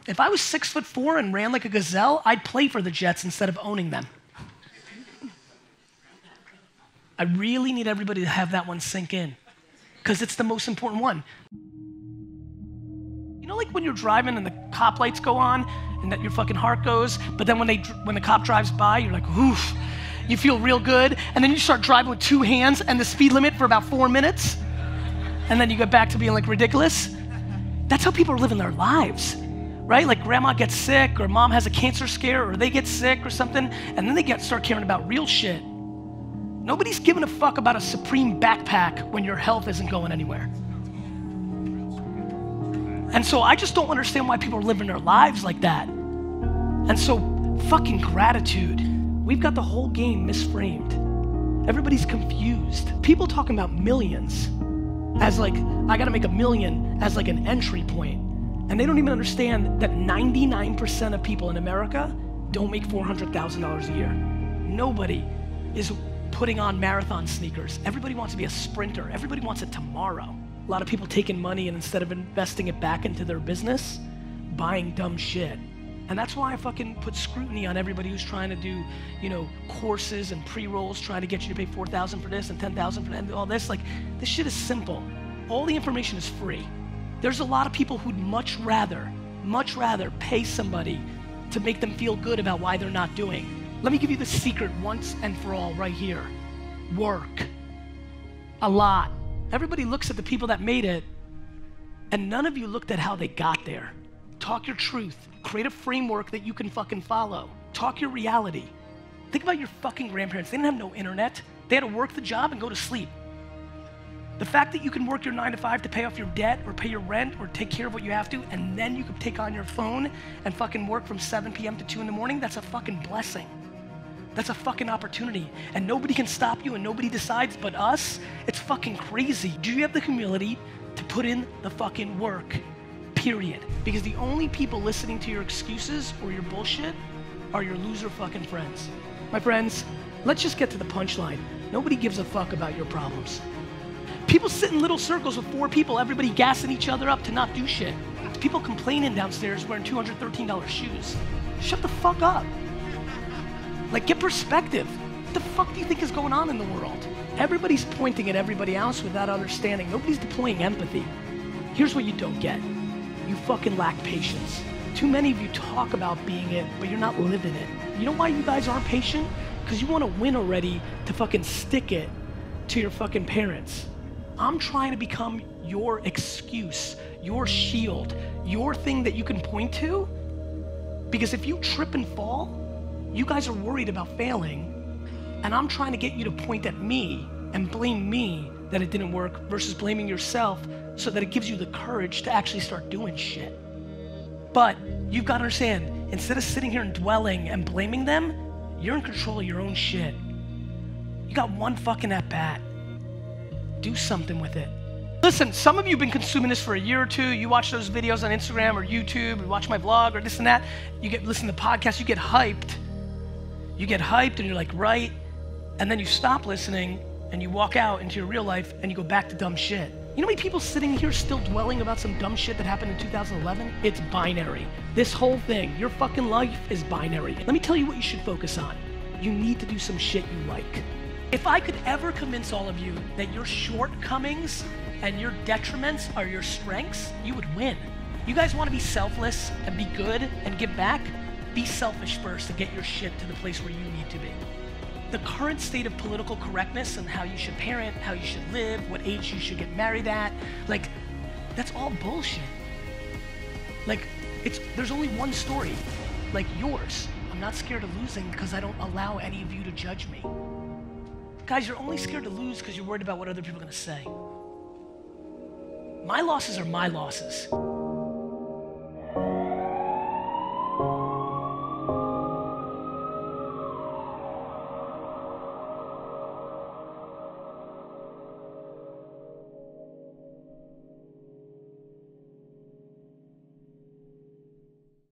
If I was 6'4" and ran like a gazelle, I'd play for the Jets instead of owning them. I really need everybody to have that one sink in, because it's the most important one. You know, like when you're driving and the cop lights go on and that your fucking heart goes, but then when the cop drives by, you're like, oof, you feel real good, and then you start driving with 2 hands and the speed limit for about 4 minutes, and then you get back to being like ridiculous. That's how people are living their lives, right? Like grandma gets sick, or mom has a cancer scare, or they get sick or something, and then they start caring about real shit. Nobody's giving a fuck about a Supreme backpack when your health isn't going anywhere. And so I just don't understand why people are living their lives like that. And so fucking gratitude. We've got the whole game misframed. Everybody's confused. People talking about millions as like, I gotta make $1 million as like an entry point. And they don't even understand that 99% of people in America don't make $400,000 a year. Nobody is putting on marathon sneakers. Everybody wants to be a sprinter. Everybody wants it tomorrow. A lot of people taking money and instead of investing it back into their business, buying dumb shit. And that's why I fucking put scrutiny on everybody who's trying to do, you know, courses and pre-rolls, trying to get you to pay $4,000 for this and $10,000 for that and all this. Like, this shit is simple. All the information is free. There's a lot of people who'd much rather pay somebody to make them feel good about why they're not doing. Let me give you the secret once and for all right here. Work. A lot. Everybody looks at the people that made it, and none of you looked at how they got there. Talk your truth. Create a framework that you can fucking follow. Talk your reality. Think about your fucking grandparents. They didn't have no internet. They had to work the job and go to sleep. The fact that you can work your 9 to 5 to pay off your debt or pay your rent or take care of what you have to, and then you can take on your phone and fucking work from 7 p.m. to 2 in the morning, that's a fucking blessing. That's a fucking opportunity. And nobody can stop you and nobody decides but us. It's fucking crazy. Do you have the humility to put in the fucking work, period? Because the only people listening to your excuses or your bullshit are your loser fucking friends. My friends, let's just get to the punchline. Nobody gives a fuck about your problems. People sit in little circles with 4 people, everybody gassing each other up to not do shit. People complaining downstairs wearing $213 shoes. Shut the fuck up. Like, get perspective. What the fuck do you think is going on in the world? Everybody's pointing at everybody else without understanding. Nobody's deploying empathy. Here's what you don't get. You fucking lack patience. Too many of you talk about being it, but you're not living it. You know why you guys aren't patient? Because you want to win already to fucking stick it to your fucking parents. I'm trying to become your excuse, your shield, your thing that you can point to. Because if you trip and fall, you guys are worried about failing, and I'm trying to get you to point at me and blame me that it didn't work versus blaming yourself so that it gives you the courage to actually start doing shit. But you've got to understand, instead of sitting here and dwelling and blaming them, you're in control of your own shit. You got one fucking at bat. Do something with it. Listen, some of you have been consuming this for a year or two. You watch those videos on Instagram or YouTube, or watch my vlog or this and that. You listen to podcasts, you get hyped. You get hyped and you're like, right. And then you stop listening and you walk out into your real life and you go back to dumb shit. You know how many people sitting here still dwelling about some dumb shit that happened in 2011? It's binary. This whole thing, your fucking life is binary. Let me tell you what you should focus on. You need to do some shit you like. If I could ever convince all of you that your shortcomings and your detriments are your strengths, you would win. You guys want to be selfless and be good and give back? Be selfish first and get your shit to the place where you need to be. The current state of political correctness and how you should parent, how you should live, what age you should get married at, like, that's all bullshit. Like, there's only one story, like yours. I'm not scared of losing because I don't allow any of you to judge me. Guys, you're only scared to lose because you're worried about what other people are gonna say. My losses are my losses.